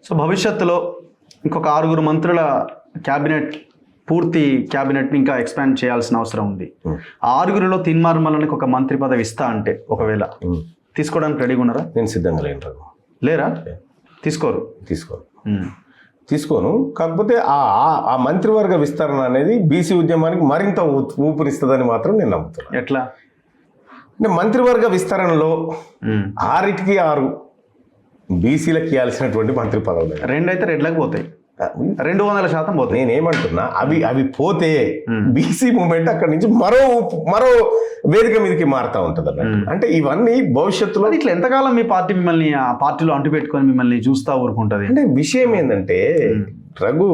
So భవిష్యత్తులో ఇంకొక 6 మంత్రుల క్యాబినెట్ పూర్తి క్యాబినెట్ని ఇంకా ఎక్స్పాండ్ చేయాల్సిన అవసరం ఉంది. ఆ 6గురిలో తిన్మార్మలకి ఒక మంత్రి పదవి ఇస్తా అంటే ఒకవేళ తీసుకోవడానికి రెడీగా ఉన్నారా? నేను సిద్ధంగా లేను. లేరా? తీసుకోను. కాకపోతే ఆ మంత్రివర్గ విస్తరణ అనేది బీసీ ఉద్యమానికి మరింత ఊపిరిస్తుందని మాత్రం నేను నమ్ముతున్నాను. ఎట్లా అంటే మంత్రివర్గ విస్తరణలో 6 బీసీలకు ఇవ్వాల్సినటువంటి మంత్రి పదవులు 2 అయితే రెడ్లకు పోతాయి, 200% పోతాయి. నేనేమంటున్నా, అవి పోతే బీసీ మూమెంట్ అక్కడి నుంచి మరో వేదిక మీదకి మారుతా ఉంటది అన్నట్టు. అంటే ఇవన్నీ భవిష్యత్తులో ఇట్లా ఎంతకాలం మీ పార్టీ మిమ్మల్ని ఆ పార్టీలో అంటు పెట్టుకొని మిమ్మల్ని చూస్తా ఊరుకుంటది? అంటే విషయం ఏంటంటే రఘు,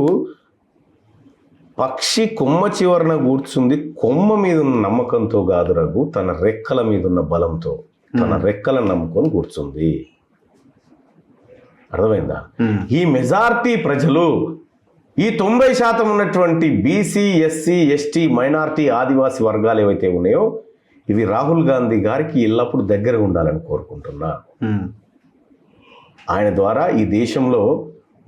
పక్షి కొమ్మ చివరన కూర్చుంది కొమ్మ మీద ఉన్న నమ్మకంతో కాదు రఘు, తన రెక్కల మీద ఉన్న బలంతో, తన రెక్కలను నమ్ముకొని కూర్చుంది. అర్థమైందా? ఈ మెజారిటీ ప్రజలు, ఈ 90% ఉన్నటువంటి బీసీ, ఎస్సీ, ఎస్టీ, మైనారిటీ, ఆదివాసీ వర్గాలు ఏవైతే ఉన్నాయో ఇవి రాహుల్ గాంధీ గారికి ఎల్లప్పుడూ దగ్గర ఉండాలని కోరుకుంటున్నా. ఆయన ద్వారా ఈ దేశంలో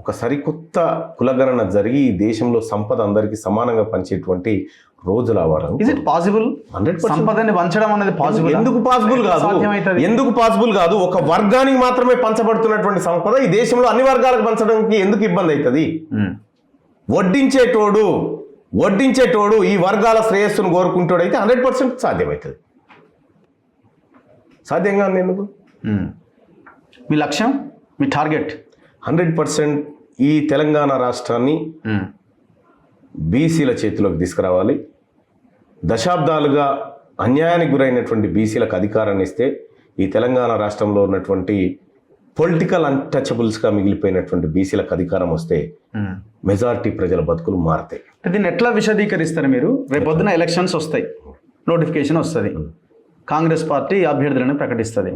ఒక సరికొత్త కులగణన జరిగి ఈ దేశంలో సంపద అందరికీ సమానంగా పంచేటువంటి రోజులు అవ్వాలి. Is it possible? 100% సంపదని పంచడం అనేది పాసిబుల్? ఎందుకు పాసిబుల్ కాదు? ఒక వర్గానికి మాత్రమే పంచబడుతున్నటువంటి సంపద ఈ దేశంలో అన్ని వర్గాలకు పంచడానికి ఎందుకు ఇబ్బంది అవుతుంది? వడ్డించేటోడు ఈ వర్గాల శ్రేయస్సును కోరుకుంటాడు అయితే 100% సాధ్యమవుతుంది. సాధ్యంగా ఉంది ఎందుకు? మీ లక్ష్యం, మీ టార్గెట్ 100% ఈ తెలంగాణ రాష్ట్రాన్ని బీసీల చేతిలోకి తీసుకురావాలి. దశాబ్దాలుగా అన్యాయానికి గురైనటువంటి బీసీలకు అధికారాన్ని ఇస్తే ఈ తెలంగాణ రాష్ట్రంలో ఉన్నటువంటి పొలిటికల్ అన్టచబుల్స్గా మిగిలిపోయినటువంటి బీసీలకు అధికారం వస్తే మెజారిటీ ప్రజల బతుకులు మారుతాయి. దీన్ని ఎట్లా విశదీకరిస్తారు మీరు? రేపొద్దున ఎలక్షన్స్ వస్తాయి, నోటిఫికేషన్ వస్తుంది, కాంగ్రెస్ పార్టీ అభ్యర్థులను ప్రకటిస్తుంది.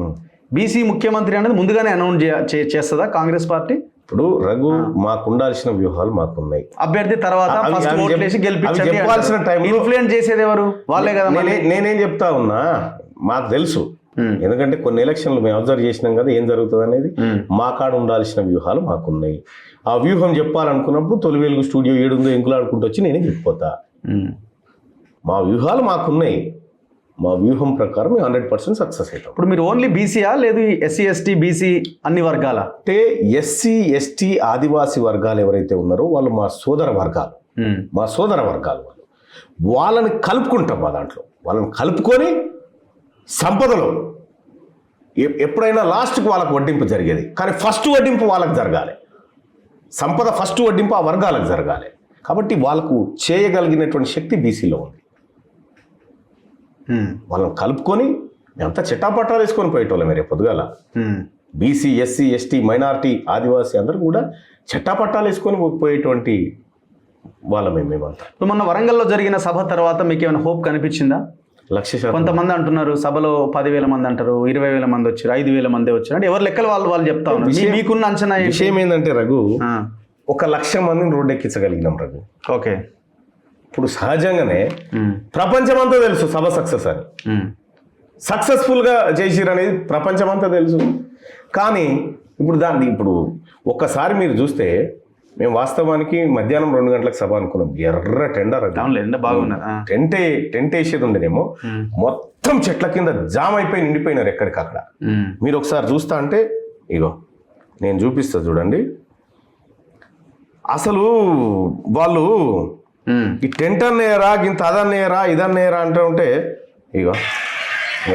బీసీ ముఖ్యమంత్రి అనేది ముందుగానే అనౌన్స్ చేస్తుందా కాంగ్రెస్ పార్టీ? ఇప్పుడు రఘు, మాకు ఉండాల్సిన వ్యూహాలు మాకున్నాయి. అభ్యర్థి తర్వాత చెప్పాల్సిన టైం ఇన్ఫ్లుయెన్స్ చేసేది ఎవరు? వాళ్ళే కదా. నేనేం చెప్తా ఉన్నా, మాకు తెలుసు. ఎందుకంటే కొన్ని ఎలక్షన్లు మేము అబ్జర్వ్ చేసినాం కదా ఏం జరుగుతుంది అనేది. మా కాడ ఉండాల్సిన వ్యూహాలు మాకున్నాయి. ఆ వ్యూహం చెప్పాలనుకున్నప్పుడు తొలి వెలుగు స్టూడియో 7 ఎంకులాడుకుంటూ వచ్చి నేనే చెప్పిపోతా. మా వ్యూహాలు మాకున్నాయి. మా వ్యూహం ప్రకారం 100% సక్సెస్ అవుతాం. ఇప్పుడు మీరు ఓన్లీ బీసీయా లేదు ఎస్సీ, ఎస్టీ, బీసీ అన్ని వర్గాల? అంటే ఎస్సీ, ఎస్టీ, ఆదివాసీ వర్గాలు ఎవరైతే ఉన్నారో వాళ్ళు మా సోదర వర్గాలు. వాళ్ళని కలుపుకుంటాం. మా దాంట్లో వాళ్ళని కలుపుకొని సంపదలో ఎప్పుడైనా లాస్ట్కి వాళ్ళకు వడ్డింపు జరిగేది, కానీ ఫస్ట్ వడ్డింపు వాళ్ళకి జరగాలి. సంపద ఫస్ట్ వడ్డింపు ఆ వర్గాలకు జరగాలి. కాబట్టి వాళ్ళకు చేయగలిగినటువంటి శక్తి బీసీలో ఉంది. వాళ్ళని కలుపుకొని మేమంతా చిట్టాపట్టాలు వేసుకొని పోయేటోళ్ళం. మీరు పొద్దుగాల బీసీ, ఎస్సీ, ఎస్టీ, మైనారిటీ, ఆదివాసీ అందరూ కూడా చిట్టాపట్టాలు వేసుకొని పోయేటువంటి వాళ్ళమే మేమంతా. మొన్న వరంగల్లో జరిగిన సభ తర్వాత మీకు ఏమైనా హోప్ కనిపించిందా? 100%. కొంతమంది అంటున్నారు సభలో 10,000 మంది అంటారు, 20,000 మంది వచ్చారు, 5,000 మంది వచ్చారు. అంటే ఎవరు లెక్కలు వాళ్ళు చెప్తా ఉన్నారు. మీకున్న అంచనా విషయం ఏంటంటే రఘు, 1,00,000 మందిని రోడ్డు ఎక్కించగలిగినాం రఘు. ఓకే. ఇప్పుడు సహజంగానే ప్రపంచమంతా తెలుసు సభ సక్సెస్ అని, సక్సెస్ఫుల్గా చేసిరు అనేది ప్రపంచమంతా తెలుసు. కానీ ఇప్పుడు ఒక్కసారి మీరు చూస్తే మేము వాస్తవానికి మధ్యాహ్నం 2 గంటలకు సభ అనుకున్నాం. ఎర్ర టెండర్ టెంట్ వేసేది ఉండేనేమో, మొత్తం చెట్ల కింద జామ్ అయిపోయి నిండిపోయినారు ఎక్కడికక్కడ. మీరు ఒకసారి చూస్తా అంటే ఇగో నేను చూపిస్తా చూడండి. అసలు వాళ్ళు ఈ టెంట్ అన్నయ్యరా, ఇంత అదన్నయ్యరా, ఇదన్నయ్యరా అంటూ ఉంటే ఇగో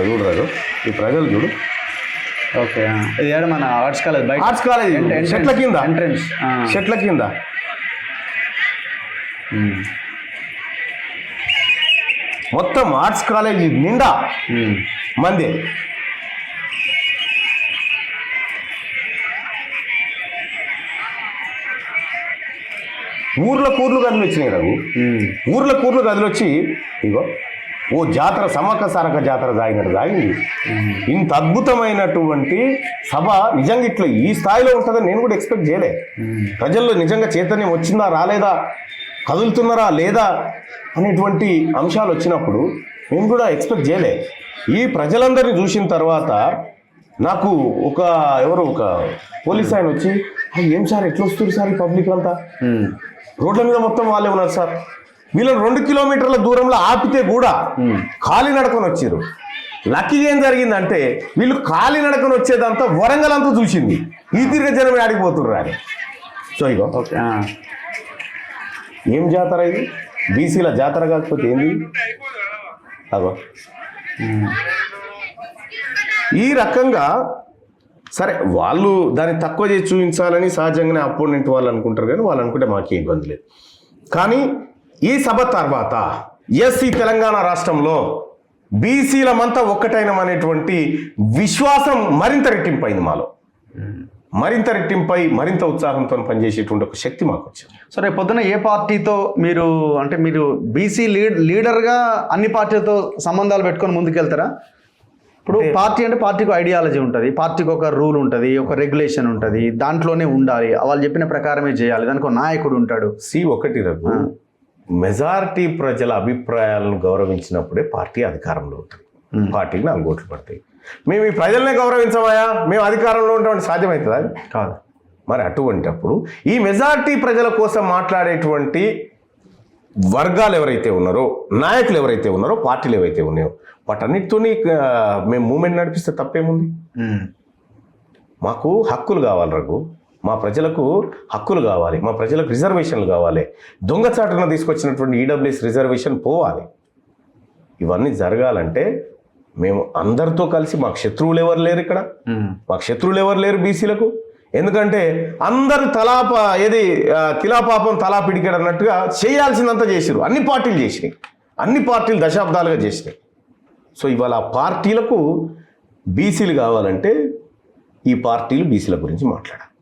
చూడు రాజు, ఈ ప్రజలు చూడు. ఓకే, ఇది మన ఆర్ట్స్ కాలేజ్ చెట్ల కింద మొత్తం ఆర్ట్స్ కాలేజ్ నిండా మంది. ఊర్ల గదులు వచ్చినాయి రఘు. ఊర్ల గదులు వచ్చి ఇగో ఓ జాతర, సమ్మక్క సారక్క జాతర సాగినట్టు సాగింది. ఇంత అద్భుతమైనటువంటి సభ నిజంగా ఇట్లా ఈ స్థాయిలో ఉంటుందని నేను కూడా ఎక్స్పెక్ట్ చేయలే. ప్రజల్లో నిజంగా చైతన్యం వచ్చిందా రాలేదా, కదులుతున్నారా లేదా అనేటువంటి అంశాలు వచ్చినప్పుడు నేను కూడా ఎక్స్పెక్ట్ చేయలే. ఈ ప్రజలందరినీ చూసిన తర్వాత నాకు ఒక పోలీస్ ఆయన వచ్చి ఏం సార్ ఎట్లా వస్తుంది సార్ ఈ పబ్లిక్ అంతా రోడ్ల మీద మొత్తం వాళ్ళే ఉన్నారు సార్, వీళ్ళని 2 కిలోమీటర్ల దూరంలో ఆపితే కూడా కాలినడకని వచ్చారు. లక్కీగా ఏం జరిగిందంటే వీళ్ళు కాలినడకని వచ్చేదంతా వరంగల్ అంతా చూసింది, ఈ తిరిగి జనం ఆడిపోతుర్రు అని. సో ఇగో ఏం జాతర ఇది, బీసీల జాతర కాకపోతే ఏంది అగో. ఈ రకంగా సరే వాళ్ళు దాన్ని తక్కువ చేసి చూపించాలని సహజంగానే అపోనెంట్ వాళ్ళు అనుకుంటారు, కానీ వాళ్ళు అనుకుంటే మాకే ఇబ్బంది లేదు. కానీ ఈ సభ తర్వాత ఈ తెలంగాణ రాష్ట్రంలో బీసీలమంతా ఒక్కటైనమనేటువంటి విశ్వాసం మరింత రెట్టింపైంది మాలో, మరింత రెట్టింపై మరింత ఉత్సాహంతో పనిచేసేటువంటి ఒక శక్తి మాకు వచ్చింది. సో రేపు పొద్దున ఏ పార్టీతో మీరు బీసీ లీడర్గా అన్ని పార్టీలతో సంబంధాలు పెట్టుకొని ముందుకెళ్తారా? ఇప్పుడు పార్టీ అంటే పార్టీకి ఐడియాలజీ ఉంటుంది, పార్టీకి ఒక రూల్ ఉంటుంది, ఒక రెగ్యులేషన్ ఉంటుంది, దాంట్లోనే ఉండాలి, వాళ్ళు చెప్పిన ప్రకారమే చేయాలి, దానికి ఒక నాయకుడు ఉంటాడు. ఒకటి రఘు, మెజారిటీ ప్రజల అభిప్రాయాలను గౌరవించినప్పుడే పార్టీ అధికారంలో ఉంటుంది, పార్టీకి 4 ఓట్లు పడతాయి. మేము ఈ ప్రజలనే గౌరవించమయ్యా, మేము అధికారంలో ఉంటామని సాధ్యమవుతుందా? కాదు. మరి అటువంటప్పుడు ఈ మెజారిటీ ప్రజల కోసం మాట్లాడేటువంటి వర్గాలు ఎవరైతే ఉన్నారో, నాయకులు ఎవరైతే ఉన్నారో, పార్టీలు ఏవైతే ఉన్నాయో, వాటన్నిటితో మేము మూమెంట్ నడిపిస్తే తప్పేముంది? మాకు హక్కులు కావాలి రఘు, మా ప్రజలకు హక్కులు కావాలి, మా ప్రజలకు రిజర్వేషన్లు కావాలి, దొంగచాటున తీసుకొచ్చినటువంటి ఈడబ్ల్యూఎస్ రిజర్వేషన్ పోవాలి. ఇవన్నీ జరగాలంటే మేము అందరితో కలిసి, మాకు శత్రువులు ఎవరు లేరు ఇక్కడ, మాకు శత్రువులు ఎవరు లేరు బీసీలకు. ఎందుకంటే అందరూ తిలాపాపం తలా పిడికాడు అన్నట్టుగా చేయాల్సిందంతా చేసిరు, అన్ని పార్టీలు చేసినాయి, అన్ని పార్టీలు దశాబ్దాలుగా చేసినాయి. సో ఇవాళ ఆ పార్టీలకు బీసీలు కావాలంటే ఈ పార్టీలు బీసీల గురించి మాట్లాడాలి.